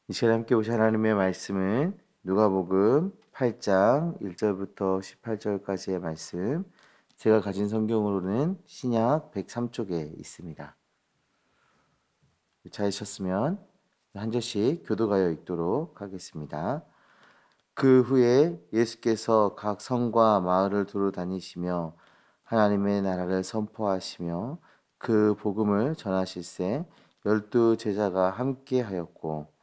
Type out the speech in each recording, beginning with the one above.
이 시간에 함께 보실 하나님의 말씀은 누가복음 8장 1절부터 18절까지의 말씀, 제가 가진 성경으로는 신약 103쪽에 있습니다. 찾으셨으면 한 절씩 교도가여 읽도록 하겠습니다. 그 후에 예수께서 각 성과 마을을 두루 다니시며 하나님의 나라를 선포하시며 그 복음을 전하실세 12 제자가 함께 하였고,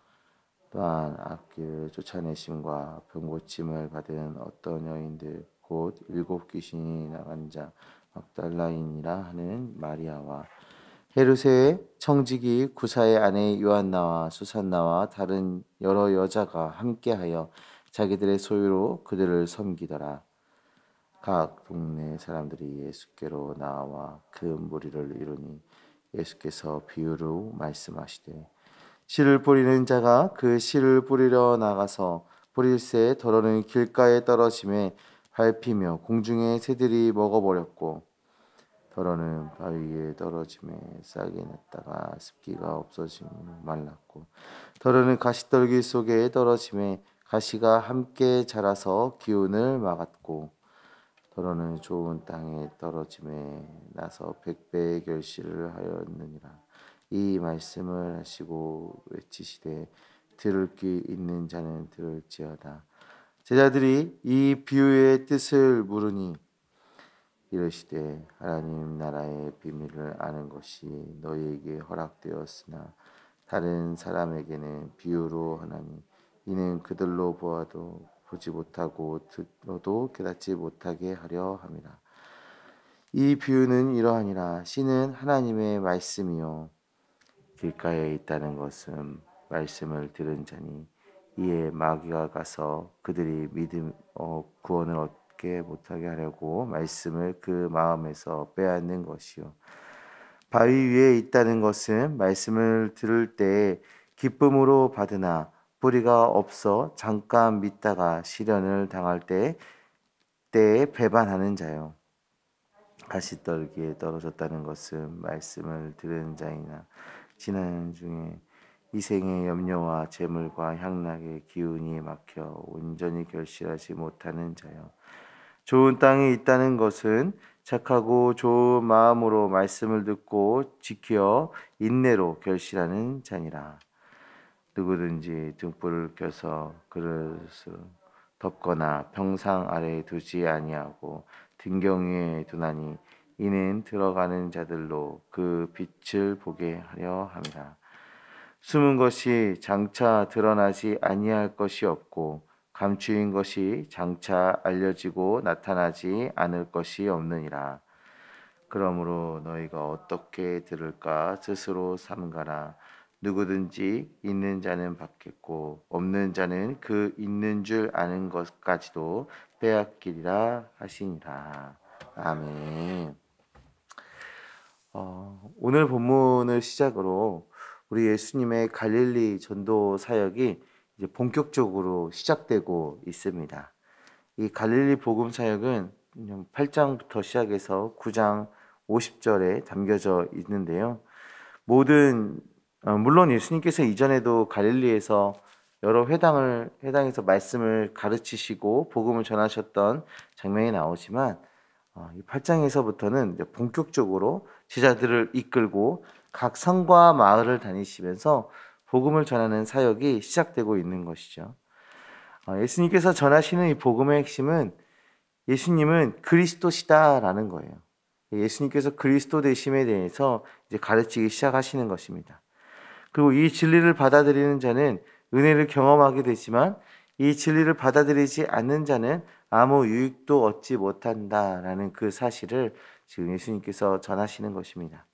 또한 악기를 쫓아내심과 병고침을 받은 어떤 여인들 곧 7 귀신이 나간 자 막달라인이라 하는 마리아와 헤롯의 청지기 구사의 아내 요한나와 수산나와 다른 여러 여자가 함께하여 자기들의 소유로 그들을 섬기더라. 각 동네 사람들이 예수께로 나와 그 무리를 이루니 예수께서 비유로 말씀하시되 씨를 뿌리는 자가 그 씨를 뿌리러 나가서 뿌릴새 더러는 길가에 떨어짐에 밟히며 공중의 새들이 먹어버렸고, 더러는 바위 위에 떨어짐에 싹이 났다가 습기가 없어지며 말랐고, 더러는 가시떨기 속에 떨어짐에 가시가 함께 자라서 기운을 막았고, 더러는 좋은 땅에 떨어짐에 나서 100배의 결실을 하였느니라. 이 말씀을 하시고 외치시되 들을 귀 있는 자는 들을지어다. 제자들이 이 비유의 뜻을 물으니 이르시되 하나님 나라의 비밀을 아는 것이 너희에게 허락되었으나 다른 사람에게는 비유로 하나니 이는 그들로 보아도 보지 못하고 들어도 깨닫지 못하게 하려 함이라. 이 비유는 이러하니라. 씨는 하나님의 말씀이요 길가에 있다는 것은 말씀을 들은 자니 이에 마귀가 가서 그들이 구원을 얻게 못하게 하려고 말씀을 그 마음에서 빼앗는 것이요 바위 위에 있다는 것은 말씀을 들을 때에 기쁨으로 받으나 뿌리가 없어 잠깐 믿다가 시련을 당할 때에 배반하는 자요 가시떨기에 떨어졌다는 것은 말씀을 들은 자이나 지나는 중에 이생의 염려와 재물과 향락의 기운이 막혀 온전히 결실하지 못하는 자요 좋은 땅에 있다는 것은 착하고 좋은 마음으로 말씀을 듣고 지켜 인내로 결실하는 자니라. 누구든지 등불을 켜서 그릇을 덮거나 병상 아래에 두지 아니하고 등경 위에 두나니 이는 들어가는 자들로 그 빛을 보게 하려 함이라. 숨은 것이 장차 드러나지 아니할 것이 없고 감추인 것이 장차 알려지고 나타나지 않을 것이 없느니라. 그러므로 너희가 어떻게 들을까 스스로 삼가라. 누구든지 있는 자는 받겠고 없는 자는 그 있는 줄 아는 것까지도 빼앗기리라 하시니라. 아멘. 오늘 본문을 시작으로 우리 예수님의 갈릴리 전도 사역이 이제 본격적으로 시작되고 있습니다. 이 갈릴리 복음 사역은 8장부터 시작해서 9장 50절에 담겨져 있는데요. 물론 예수님께서 이전에도 갈릴리에서 여러 회당에서 말씀을 가르치시고 복음을 전하셨던 장면이 나오지만 이 8장에서부터는 본격적으로 제자들을 이끌고 각 성과 마을을 다니시면서 복음을 전하는 사역이 시작되고 있는 것이죠. 예수님께서 전하시는 이 복음의 핵심은 예수님은 그리스도시다라는 거예요. 예수님께서 그리스도 되심에 대해서 이제 가르치기 시작하시는 것입니다. 그리고 이 진리를 받아들이는 자는 은혜를 경험하게 되지만 이 진리를 받아들이지 않는 자는 아무 유익도 얻지 못한다라는 그 사실을 지금 예수님께서 전하시는 것입니다.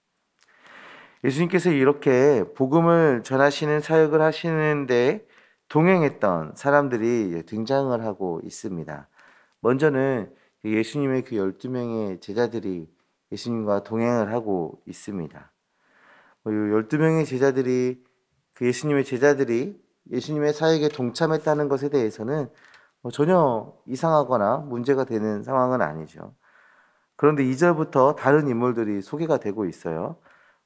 예수님께서 이렇게 복음을 전하시는 사역을 하시는데 동행했던 사람들이 등장을 하고 있습니다. 먼저는 예수님의 그 12명의 제자들이 예수님과 동행을 하고 있습니다. 12명의 제자들이 그 예수님의 제자들이 예수님의 사역에 동참했다는 것에 대해서는 전혀 이상하거나 문제가 되는 상황은 아니죠. 그런데 2절부터 다른 인물들이 소개가 되고 있어요.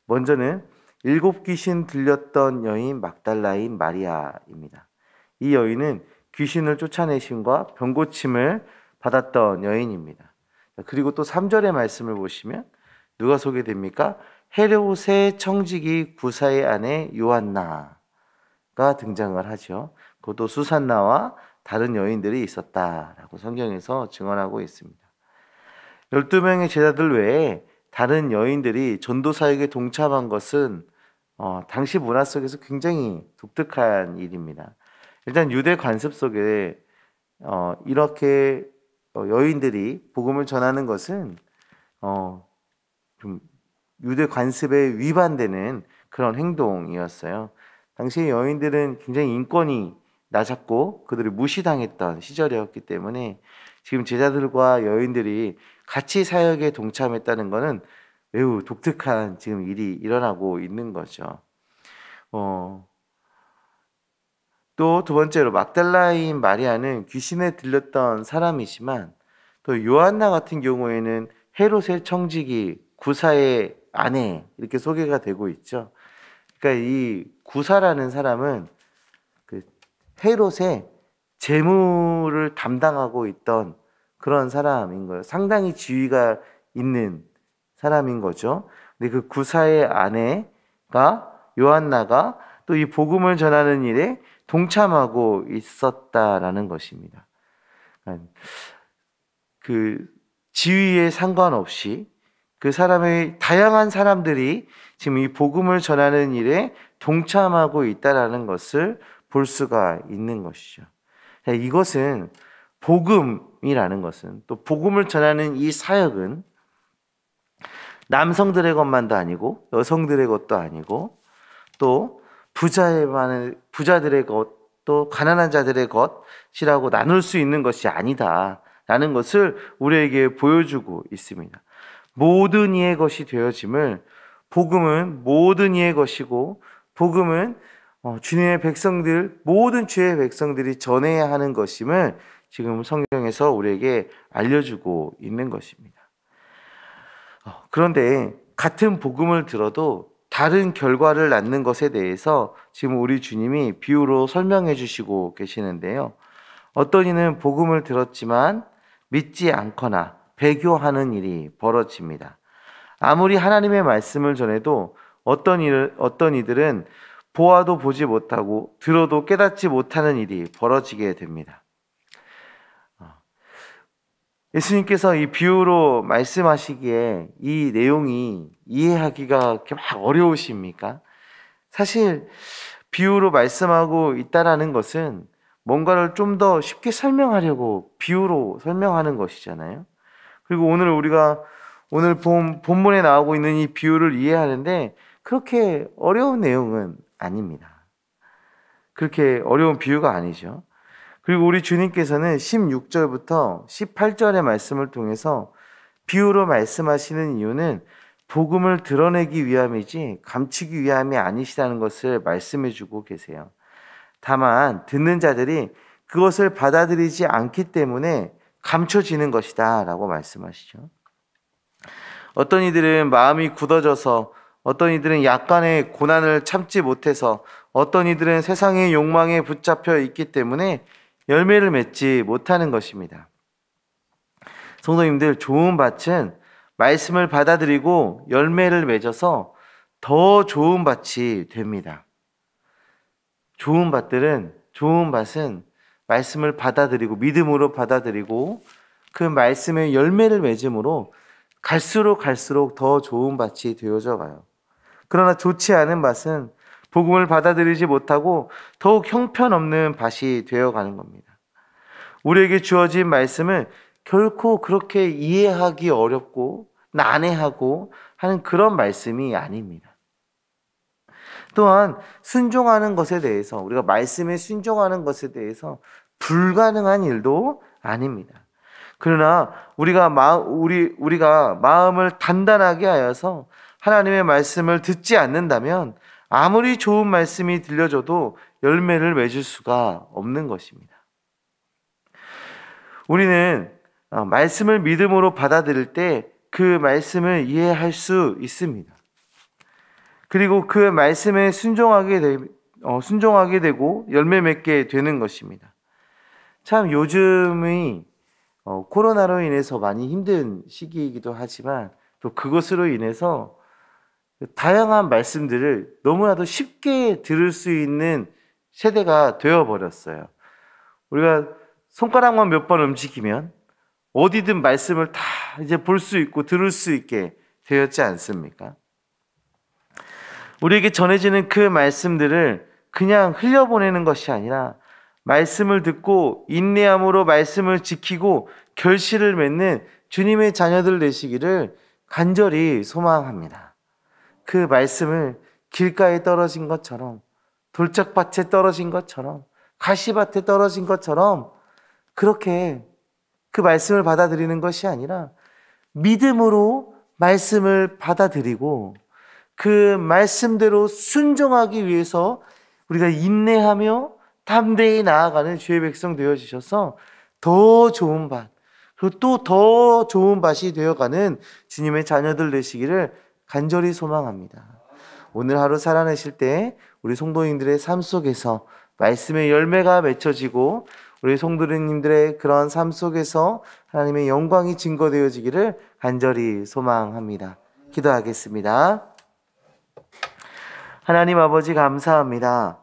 먼저는 7 귀신 들렸던 여인 막달라인 마리아입니다. 이 여인은 귀신을 쫓아내심과 병고침을 받았던 여인입니다. 그리고 또 3절의 말씀을 보시면 누가 소개됩니까? 헤롯의 청지기 구사의 아내 요한나가 등장을 하죠. 그것도 수산나와 다른 여인들이 있었다라고 성경에서 증언하고 있습니다. 12명의 제자들 외에 다른 여인들이 전도 사역에 동참한 것은 당시 문화 속에서 굉장히 독특한 일입니다. 일단 유대 관습 속에 이렇게 여인들이 복음을 전하는 것은 좀 유대 관습에 위반되는 그런 행동이었어요. 당시 여인들은 굉장히 인권이 낮았고 그들이 무시당했던 시절이었기 때문에 지금 제자들과 여인들이 같이 사역에 동참했다는 것은 매우 독특한 지금 일이 일어나고 있는 거죠. 또 두 번째로 막달라인 마리아는 귀신에 들렸던 사람이지만 또 요한나 같은 경우에는 헤롯의 청지기 구사의 아내 이렇게 소개가 되고 있죠. 그러니까 이 구사라는 사람은 그 헤롯의 재물을 담당하고 있던 그런 사람인 거예요. 상당히 지위가 있는 사람인 거죠. 근데 그 구사의 아내가 요한나가 또 이 복음을 전하는 일에 동참하고 있었다라는 것입니다. 그 지위에 상관없이 그 사람의 다양한 사람들이 지금 이 복음을 전하는 일에 동참하고 있다라는 것을 볼 수가 있는 것이죠. 이것은 복음이라는 것은 또 복음을 전하는 이 사역은 남성들의 것만도 아니고 여성들의 것도 아니고 또 부자들의 것, 또 가난한 자들의 것이라고 나눌 수 있는 것이 아니다라는 것을 우리에게 보여주고 있습니다. 모든 이의 것이 되어짐을 복음은 모든 이의 것이고 복음은 주님의 백성들 모든 주의 백성들이 전해야 하는 것임을 지금 성경에서 우리에게 알려주고 있는 것입니다. 그런데 같은 복음을 들어도 다른 결과를 낳는 것에 대해서 지금 우리 주님이 비유로 설명해 주시고 계시는데요. 어떤 이는 복음을 들었지만 믿지 않거나 배교하는 일이 벌어집니다. 아무리 하나님의 말씀을 전해도 어떤 이들은 보아도 보지 못하고 들어도 깨닫지 못하는 일이 벌어지게 됩니다. 예수님께서 이 비유로 말씀하시기에 이 내용이 이해하기가 그렇게 막 어려우십니까? 사실 비유로 말씀하고 있다라는 것은 뭔가를 좀 더 쉽게 설명하려고 비유로 설명하는 것이잖아요. 그리고 오늘 본문에 나오고 있는 이 비유를 이해하는데 그렇게 어려운 내용은 아닙니다. 그렇게 어려운 비유가 아니죠. 그리고 우리 주님께서는 16절부터 18절의 말씀을 통해서 비유로 말씀하시는 이유는 복음을 드러내기 위함이지 감추기 위함이 아니시라는 것을 말씀해 주고 계세요. 다만 듣는 자들이 그것을 받아들이지 않기 때문에 감춰지는 것이다 라고 말씀하시죠. 어떤 이들은 마음이 굳어져서 어떤 이들은 약간의 고난을 참지 못해서 어떤 이들은 세상의 욕망에 붙잡혀 있기 때문에 열매를 맺지 못하는 것입니다. 성도님들, 좋은 밭은 말씀을 받아들이고 열매를 맺어서 더 좋은 밭이 됩니다. 좋은 밭은 말씀을 받아들이고 믿음으로 받아들이고 그 말씀의 열매를 맺음으로 갈수록 더 좋은 밭이 되어져 가요. 그러나 좋지 않은 밭은 복음을 받아들이지 못하고 더욱 형편없는 밭이 되어가는 겁니다. 우리에게 주어진 말씀은 결코 그렇게 이해하기 어렵고 난해하고 하는 그런 말씀이 아닙니다. 또한 순종하는 것에 대해서 우리가 말씀에 순종하는 것에 대해서 불가능한 일도 아닙니다. 그러나 우리가 마음을 단단하게 하여서 하나님의 말씀을 듣지 않는다면 아무리 좋은 말씀이 들려줘도 열매를 맺을 수가 없는 것입니다. 우리는 말씀을 믿음으로 받아들일 때 그 말씀을 이해할 수 있습니다. 그리고 그 말씀에 순종하게 되고 열매 맺게 되는 것입니다. 참 요즘의 코로나로 인해서 많이 힘든 시기이기도 하지만 또 그것으로 인해서 다양한 말씀들을 너무나도 쉽게 들을 수 있는 세대가 되어버렸어요. 우리가 손가락만 몇 번 움직이면 어디든 말씀을 다 이제 볼 수 있고 들을 수 있게 되었지 않습니까? 우리에게 전해지는 그 말씀들을 그냥 흘려보내는 것이 아니라 말씀을 듣고 인내함으로 말씀을 지키고 결실을 맺는 주님의 자녀들 되시기를 간절히 소망합니다. 그 말씀을 길가에 떨어진 것처럼, 돌짝밭에 떨어진 것처럼, 가시밭에 떨어진 것처럼 그렇게 그 말씀을 받아들이는 것이 아니라 믿음으로 말씀을 받아들이고 그 말씀대로 순종하기 위해서 우리가 인내하며 담대히 나아가는 주의 백성 되어주셔서 더 좋은 밭, 그리고 또 더 좋은 밭이 되어가는 주님의 자녀들 되시기를 간절히 소망합니다. 오늘 하루 살아내실 때 우리 성도님들의 삶 속에서 말씀의 열매가 맺혀지고 우리 성도님들의 그런 삶 속에서 하나님의 영광이 증거되어지기를 간절히 소망합니다. 기도하겠습니다. 하나님 아버지 감사합니다.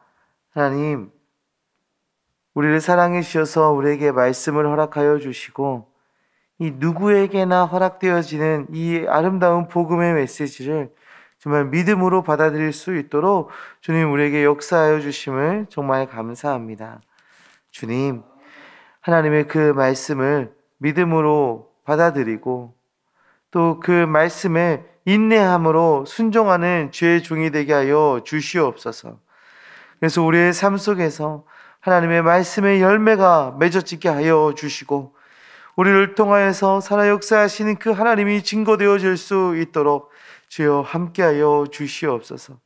하나님, 우리를 사랑해 주셔서 우리에게 말씀을 허락하여 주시고 이 누구에게나 허락되어지는 이 아름다운 복음의 메시지를 정말 믿음으로 받아들일 수 있도록 주님 우리에게 역사하여 주심을 정말 감사합니다. 주님, 하나님의 그 말씀을 믿음으로 받아들이고 또 그 말씀에 인내함으로 순종하는 주의 종이 되게 하여 주시옵소서. 그래서 우리의 삶 속에서 하나님의 말씀의 열매가 맺어지게 하여 주시고 우리를 통하여서 살아 역사하시는 그 하나님이 증거되어질 수 있도록 주여 함께하여 주시옵소서.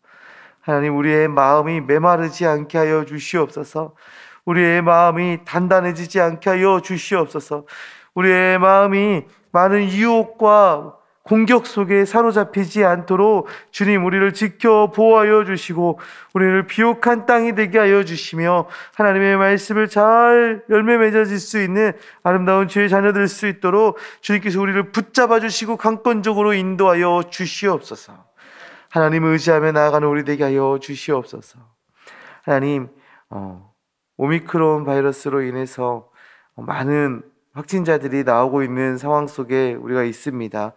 하나님, 우리의 마음이 메마르지 않게 하여 주시옵소서. 우리의 마음이 단단해지지 않게 하여 주시옵소서. 우리의 마음이 많은 유혹과 공격 속에 사로잡히지 않도록 주님 우리를 지켜 보호하여 주시고 우리를 비옥한 땅이 되게 하여 주시며 하나님의 말씀을 잘 열매 맺어질 수 있는 아름다운 주의 자녀 될 수 있도록 주님께서 우리를 붙잡아 주시고 강권적으로 인도하여 주시옵소서. 하나님을 의지하며 나아가는 우리 되게 하여 주시옵소서. 하나님, 오미크론 바이러스로 인해서 많은 확진자들이 나오고 있는 상황 속에 우리가 있습니다.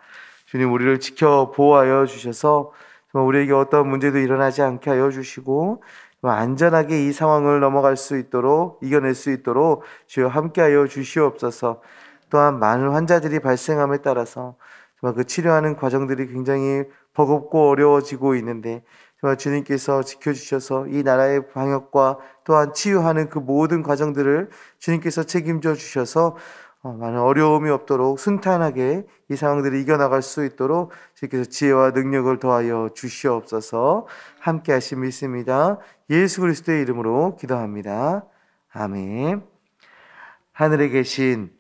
주님, 우리를 지켜 보호하여 주셔서 우리에게 어떤 문제도 일어나지 않게 하여 주시고 안전하게 이 상황을 넘어갈 수 있도록 이겨낼 수 있도록 주여 함께하여 주시옵소서. 또한 많은 환자들이 발생함에 따라서 정말 그 치료하는 과정들이 굉장히 버겁고 어려워지고 있는데 정말 주님께서 지켜주셔서 이 나라의 방역과 또한 치유하는 그 모든 과정들을 주님께서 책임져 주셔서 많은 어려움이 없도록 순탄하게 이 상황들을 이겨나갈 수 있도록 주님께서 지혜와 능력을 더하여 주시옵소서. 함께 하심 믿습니다. 예수 그리스도의 이름으로 기도합니다. 아멘. 하늘에 계신